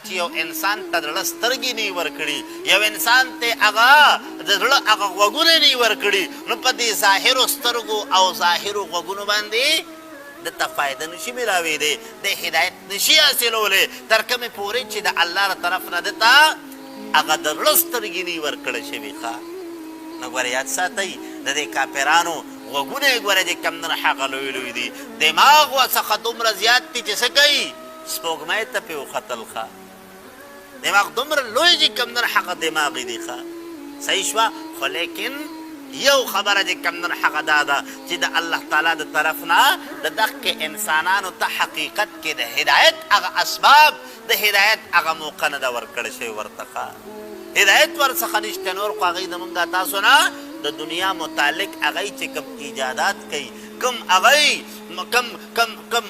چې یو انسان ته زړه سترګې نه ورکړي، یو انسان ته هغه د زړه هغه غوږونه نه ورکړي، نو په دې ظاهرو سترګو او ظاهرو غوږونو باندې دته فایده نشي میلاویدی، د هدایت نشي حاصلولی تر کومې پورې چې د الله له طرف نه دته هغه د زړه سترګې نه ورکړل شوي. ښه نو ګوره یاد ساتئ د دې کافرانو غوږونه یې ګوره چې کوم نه هغه لوی لوی دي، دماغ ورڅخه دومره زیات دي چې څه کوي سپوږمۍ ته پې وختل. ښه دماغ دومره لوی چې کوم نه هغه دماغ یې دي. ښه صحیح شوه، خو لیکن یو خبره چې کوم نه هغه دا ده چې د الله تعالی د طرف نه د دغه انسانانو ته حقیقت کې د هدایت هغه اسباب د هدایت هغه موقع نه ده ورکړی شوی ورته. ښه هدایت ورڅخه نشته، نور خو هغوی زمونږ تاسو نه د دنیا متعلق هغوی چې کوم ایجادات کوي، کوم هغوی کم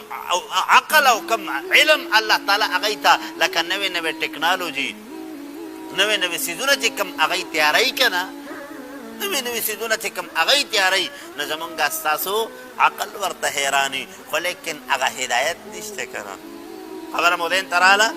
عقل او کم علم الله تعالی هغوی ته لکه نوې نوې ټکنالوژي نوې نوې څیزونه چې کوم هغوی تیاروي که نه، نوې نوې څیزونه چې کوم هغوی تیاروي، نو زمونږ ستاسو عقل ورته حیراني، خو لیکن هغه هدایت نشته که نه. خبره مو دین ته راله.